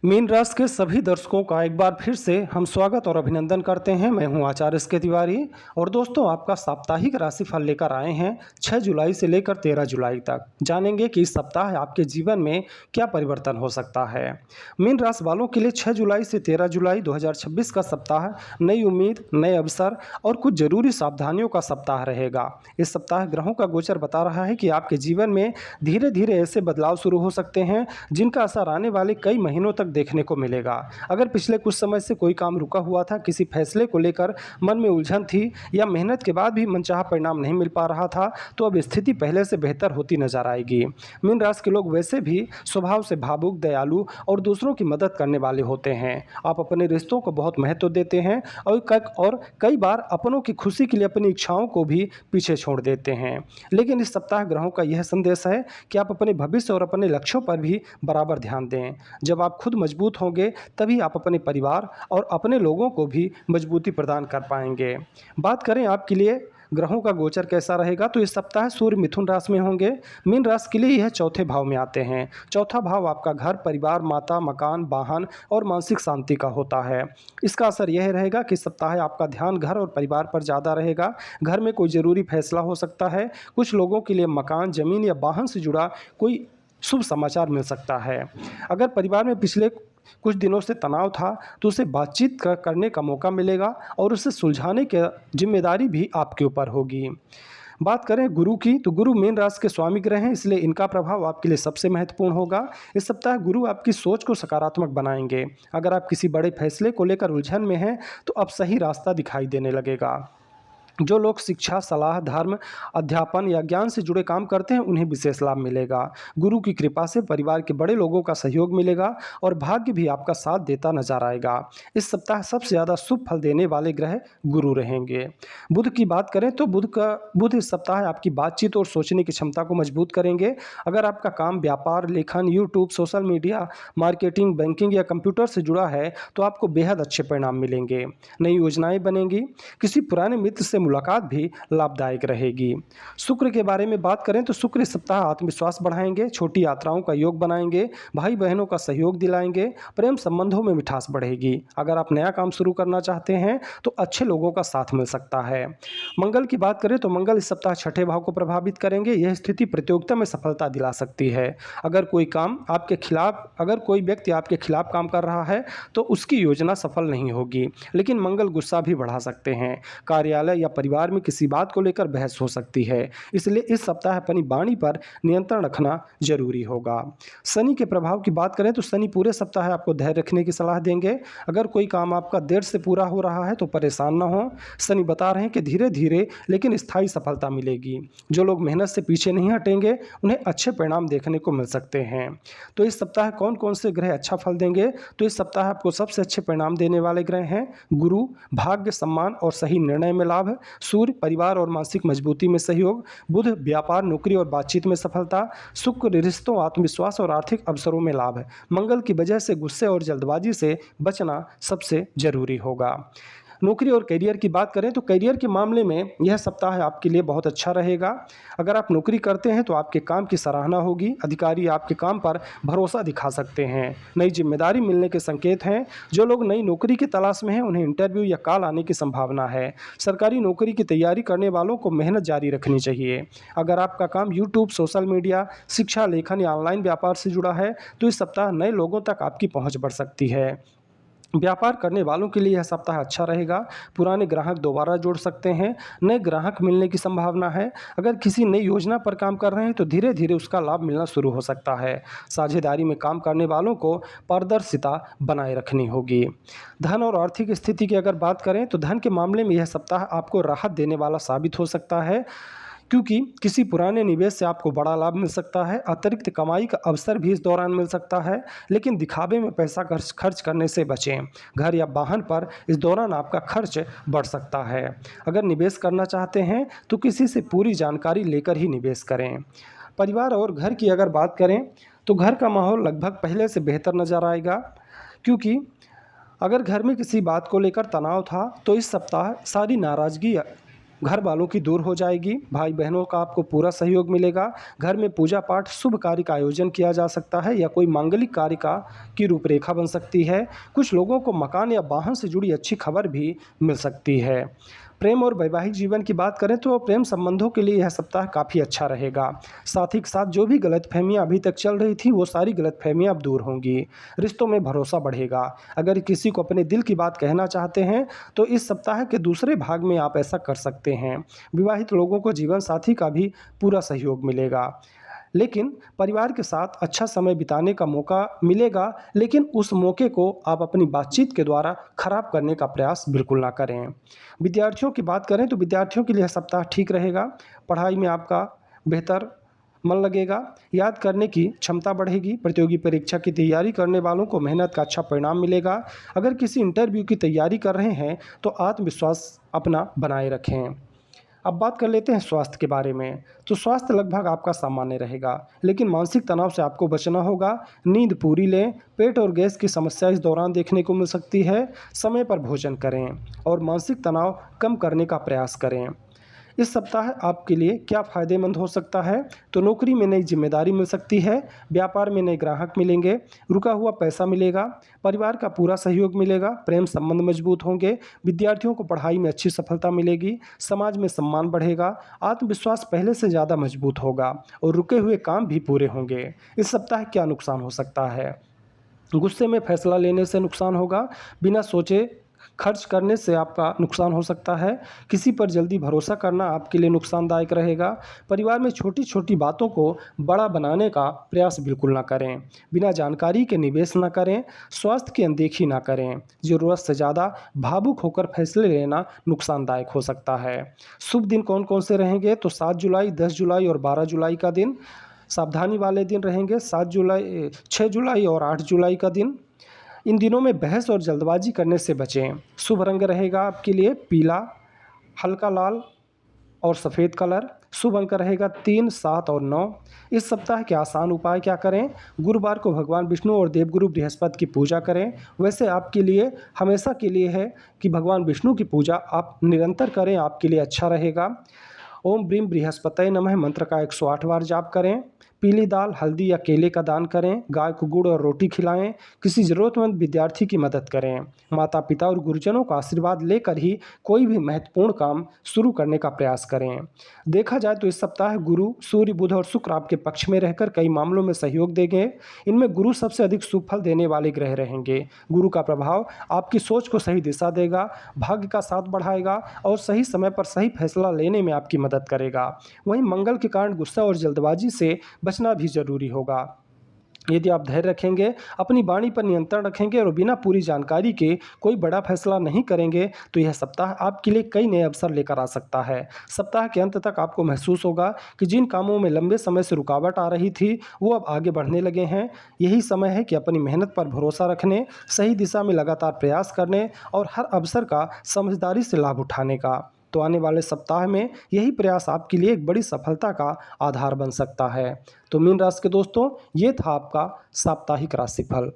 Mean राशि के सभी दर्शकों का एक बार फिर से हम स्वागत और अभिनंदन करते हैं। मैं हूं आचार्य एस के तिवारी और दोस्तों आपका साप्ताहिक राशिफल लेकर आए हैं 6 जुलाई से लेकर 13 जुलाई तक। जानेंगे कि इस सप्ताह आपके जीवन में क्या परिवर्तन हो सकता है। मीन राशि वालों के लिए 6 जुलाई से 13 जुलाई 2026 का सप्ताह नई उम्मीद, नए अवसर और कुछ जरूरी सावधानियों का सप्ताह रहेगा। इस सप्ताह ग्रहों का गोचर बता रहा है कि आपके जीवन में धीरे धीरे ऐसे बदलाव शुरू हो सकते हैं जिनका असर आने वाले कई महीनों तक देखने को मिलेगा। अगर पिछले कुछ समय से कोई काम रुका हुआ था, किसी फैसले को लेकर मन में उलझन थी या मेहनत के बाद भी मनचाहा परिणाम नहीं मिल पा रहा था, तो अब स्थिति पहले से बेहतर होती नजर आएगी। मीन राशि के लोग वैसे भी स्वभाव से भावुक, दयालु और दूसरों की मदद करने वाले होते हैं। आप अपने रिश्तों को बहुत महत्व देते हैं और कई बार अपनों की खुशी के लिए अपनी इच्छाओं को भी पीछे छोड़ देते हैं। लेकिन इस सप्ताह ग्रहों का यह संदेश है कि आप अपने भविष्य और अपने लक्ष्यों पर भी बराबर ध्यान दें। जब आप खुद मजबूत होंगे तभी आप अपने परिवार और अपने लोगों को भी मजबूती प्रदान कर पाएंगे। बात करें आपके लिए ग्रहों का गोचर कैसा रहेगा, तो इस सप्ताह सूर्य मिथुन राशि में होंगे। मीन राशि के लिए यह चौथे भाव में आते हैं। चौथा भाव आपका घर, परिवार, माता, मकान, वाहन और मानसिक शांति का होता है। इसका असर यह रहेगा कि इस सप्ताह आपका ध्यान घर और परिवार पर ज़्यादा रहेगा। घर में कोई ज़रूरी फैसला हो सकता है। कुछ लोगों के लिए मकान, जमीन या वाहन से जुड़ा कोई शुभ समाचार मिल सकता है। अगर परिवार में पिछले कुछ दिनों से तनाव था तो उसे बातचीत करने का मौका मिलेगा और उसे सुलझाने की जिम्मेदारी भी आपके ऊपर होगी। बात करें गुरु की, तो गुरु मीन राशि के स्वामी ग्रह हैं, इसलिए इनका प्रभाव आपके लिए सबसे महत्वपूर्ण होगा। इस सप्ताह गुरु आपकी सोच को सकारात्मक बनाएंगे। अगर आप किसी बड़े फैसले को लेकर उलझन में हैं तो अब सही रास्ता दिखाई देने लगेगा। जो लोग शिक्षा, सलाह, धर्म, अध्यापन या ज्ञान से जुड़े काम करते हैं उन्हें विशेष लाभ मिलेगा। गुरु की कृपा से परिवार के बड़े लोगों का सहयोग मिलेगा और भाग्य भी आपका साथ देता नजर आएगा। इस सप्ताह सबसे ज़्यादा शुभ फल देने वाले ग्रह गुरु रहेंगे। बुध की बात करें तो बुध इस सप्ताह आपकी बातचीत और सोचने की क्षमता को मजबूत करेंगे। अगर आपका काम व्यापार, लेखन, YouTube, social media, marketing, banking या कंप्यूटर से जुड़ा है तो आपको बेहद अच्छे परिणाम मिलेंगे। नई योजनाएं बनेंगी। किसी पुराने मित्र से मुलाकात भी लाभदायक रहेगी। शुक्र के बारे में बात करें तो शुक्र इस सप्ताह आत्मविश्वास बढ़ाएंगे, छोटी यात्राओं का योग बनाएंगे, भाई बहनों का सहयोग दिलाएंगे, प्रेम संबंधों में मिठास बढ़ेगी। अगर आप नया काम शुरू करना चाहते हैं तो अच्छे लोगों का साथ मिल सकता है। मंगल की बात करें तो मंगल इस सप्ताह छठे भाव को प्रभावित करेंगे। यह स्थिति प्रतियोगिता में सफलता दिला सकती है। अगर कोई व्यक्ति आपके खिलाफ काम कर रहा है तो उसकी योजना सफल नहीं होगी। लेकिन मंगल गुस्सा भी बढ़ा सकते हैं। कार्यालय या परिवार में किसी बात को लेकर बहस हो सकती है, इसलिए इस सप्ताह अपनी वाणी पर नियंत्रण रखना जरूरी होगा। शनि के प्रभाव की बात करें तो शनि पूरे सप्ताह आपको धैर्य रखने की सलाह देंगे। अगर कोई काम आपका देर से पूरा हो रहा है तो परेशान ना हो। शनि बता रहे हैं कि धीरे धीरे लेकिन स्थायी सफलता मिलेगी। जो लोग मेहनत से पीछे नहीं हटेंगे उन्हें अच्छे परिणाम देखने को मिल सकते हैं। तो इस सप्ताह कौन कौन से ग्रह अच्छा फल देंगे, तो इस सप्ताह आपको सबसे अच्छे परिणाम देने वाले ग्रह हैं गुरु, भाग्य, सम्मान और सही निर्णय में लाभ, सूर्य, परिवार और मानसिक मजबूती में सहयोग, बुध, व्यापार, नौकरी और बातचीत में सफलता, शुक्र, रिश्तों, आत्मविश्वास और आर्थिक अवसरों में लाभ। मंगल की वजह से गुस्से और जल्दबाजी से बचना सबसे जरूरी होगा। नौकरी और करियर की बात करें तो करियर के मामले में यह सप्ताह आपके लिए बहुत अच्छा रहेगा। अगर आप नौकरी करते हैं तो आपके काम की सराहना होगी। अधिकारी आपके काम पर भरोसा दिखा सकते हैं। नई जिम्मेदारी मिलने के संकेत हैं। जो लोग नई नौकरी की तलाश में हैं उन्हें इंटरव्यू या कॉल आने की संभावना है। सरकारी नौकरी की तैयारी करने वालों को मेहनत जारी रखनी चाहिए। अगर आपका काम यूट्यूब, सोशल मीडिया, शिक्षा, लेखन या ऑनलाइन व्यापार से जुड़ा है तो इस सप्ताह नए लोगों तक आपकी पहुँच बढ़ सकती है। व्यापार करने वालों के लिए यह सप्ताह अच्छा रहेगा। पुराने ग्राहक दोबारा जोड़ सकते हैं। नए ग्राहक मिलने की संभावना है। अगर किसी नई योजना पर काम कर रहे हैं तो धीरे धीरे उसका लाभ मिलना शुरू हो सकता है। साझेदारी में काम करने वालों को पारदर्शिता बनाए रखनी होगी। धन और आर्थिक स्थिति की अगर बात करें तो धन के मामले में यह सप्ताह आपको राहत देने वाला साबित हो सकता है, क्योंकि किसी पुराने निवेश से आपको बड़ा लाभ मिल सकता है। अतिरिक्त कमाई का अवसर भी इस दौरान मिल सकता है, लेकिन दिखावे में पैसा खर्च करने से बचें। घर या वाहन पर इस दौरान आपका खर्च बढ़ सकता है। अगर निवेश करना चाहते हैं तो किसी से पूरी जानकारी लेकर ही निवेश करें। परिवार और घर की अगर बात करें तो घर का माहौल लगभग पहले से बेहतर नज़र आएगा, क्योंकि अगर घर में किसी बात को लेकर तनाव था तो इस सप्ताह सारी नाराज़गी घर वालों की दूर हो जाएगी। भाई बहनों का आपको पूरा सहयोग मिलेगा। घर में पूजा पाठ शुभ कार्य का आयोजन किया जा सकता है या कोई मांगलिक कार्य का की रूपरेखा बन सकती है। कुछ लोगों को मकान या वाहन से जुड़ी अच्छी खबर भी मिल सकती है। प्रेम और वैवाहिक जीवन की बात करें तो प्रेम संबंधों के लिए यह सप्ताह काफ़ी अच्छा रहेगा। साथ ही साथ जो भी गलतफहमियां अभी तक चल रही थी वो सारी गलतफहमियां अब दूर होंगी। रिश्तों में भरोसा बढ़ेगा। अगर किसी को अपने दिल की बात कहना चाहते हैं तो इस सप्ताह के दूसरे भाग में आप ऐसा कर सकते हैं। विवाहित लोगों को जीवन साथी का भी पूरा सहयोग मिलेगा, लेकिन परिवार के साथ अच्छा समय बिताने का मौका मिलेगा, लेकिन उस मौके को आप अपनी बातचीत के द्वारा खराब करने का प्रयास बिल्कुल ना करें। विद्यार्थियों की बात करें तो विद्यार्थियों के लिए यह सप्ताह ठीक रहेगा। पढ़ाई में आपका बेहतर मन लगेगा, याद करने की क्षमता बढ़ेगी। प्रतियोगी परीक्षा की तैयारी करने वालों को मेहनत का अच्छा परिणाम मिलेगा। अगर किसी इंटरव्यू की तैयारी कर रहे हैं तो आत्मविश्वास अपना बनाए रखें। अब बात कर लेते हैं स्वास्थ्य के बारे में। तो स्वास्थ्य लगभग आपका सामान्य रहेगा, लेकिन मानसिक तनाव से आपको बचना होगा। नींद पूरी लें। पेट और गैस की समस्या इस दौरान देखने को मिल सकती है। समय पर भोजन करें और मानसिक तनाव कम करने का प्रयास करें। इस सप्ताह आपके लिए क्या फ़ायदेमंद हो सकता है? तो नौकरी में नई जिम्मेदारी मिल सकती है। व्यापार में नए ग्राहक मिलेंगे। रुका हुआ पैसा मिलेगा। परिवार का पूरा सहयोग मिलेगा। प्रेम संबंध मजबूत होंगे। विद्यार्थियों को पढ़ाई में अच्छी सफलता मिलेगी। समाज में सम्मान बढ़ेगा। आत्मविश्वास पहले से ज़्यादा मजबूत होगा और रुके हुए काम भी पूरे होंगे। इस सप्ताह क्या नुकसान हो सकता है? गुस्से में फैसला लेने से नुकसान होगा। बिना सोचे खर्च करने से आपका नुकसान हो सकता है। किसी पर जल्दी भरोसा करना आपके लिए नुकसानदायक रहेगा। परिवार में छोटी छोटी बातों को बड़ा बनाने का प्रयास बिल्कुल ना करें। बिना जानकारी के निवेश ना करें। स्वास्थ्य की अनदेखी ना करें। ज़रूरत से ज़्यादा भावुक होकर फैसले लेना नुकसानदायक हो सकता है। शुभ दिन कौन कौन से रहेंगे? तो 7 जुलाई, 10 जुलाई और 12 जुलाई का दिन सावधानी वाले दिन रहेंगे। 7 जुलाई, 6 जुलाई और 8 जुलाई का दिन। इन दिनों में बहस और जल्दबाजी करने से बचें। शुभ रंग रहेगा आपके लिए पीला, हल्का लाल और सफ़ेद कलर। शुभ अंक रहेगा 3, 7 और 9। इस सप्ताह के आसान उपाय क्या करें? गुरुवार को भगवान विष्णु और देवगुरु बृहस्पति की पूजा करें। वैसे आपके लिए हमेशा के लिए है कि भगवान विष्णु की पूजा आप निरंतर करें, आपके लिए अच्छा रहेगा। ओम ब्रीम बृहस्पतये नमः मंत्र का 108 बार जाप करें। पीली दाल, हल्दी या केले का दान करें। गाय को गुड़ और रोटी खिलाएं। किसी ज़रूरतमंद विद्यार्थी की मदद करें। माता पिता और गुरुजनों का आशीर्वाद लेकर ही कोई भी महत्वपूर्ण काम शुरू करने का प्रयास करें। देखा जाए तो इस सप्ताह गुरु, सूर्य, बुध और शुक्र आपके पक्ष में रहकर कई मामलों में सहयोग देंगे। इनमें गुरु सबसे अधिक शुभ फल देने वाले ग्रह रहेंगे। गुरु का प्रभाव आपकी सोच को सही दिशा देगा, भाग्य का साथ बढ़ाएगा और सही समय पर सही फैसला लेने में आपकी मदद करेगा। वहीं मंगल के कारण गुस्सा और जल्दबाजी से बचना भी जरूरी होगा। यदि आप धैर्य रखेंगे, अपनी वाणी पर नियंत्रण रखेंगे और बिना पूरी जानकारी के कोई बड़ा फैसला नहीं करेंगे तो यह सप्ताह आपके लिए कई नए अवसर लेकर आ सकता है। सप्ताह के अंत तक आपको महसूस होगा कि जिन कामों में लंबे समय से रुकावट आ रही थी वो अब आगे बढ़ने लगे हैं। यही समय है कि अपनी मेहनत पर भरोसा रखने, सही दिशा में लगातार प्रयास करने और हर अवसर का समझदारी से लाभ उठाने का। तो आने वाले सप्ताह में यही प्रयास आपके लिए एक बड़ी सफलता का आधार बन सकता है। तो मीन राशि के दोस्तों, ये था आपका साप्ताहिक राशिफल।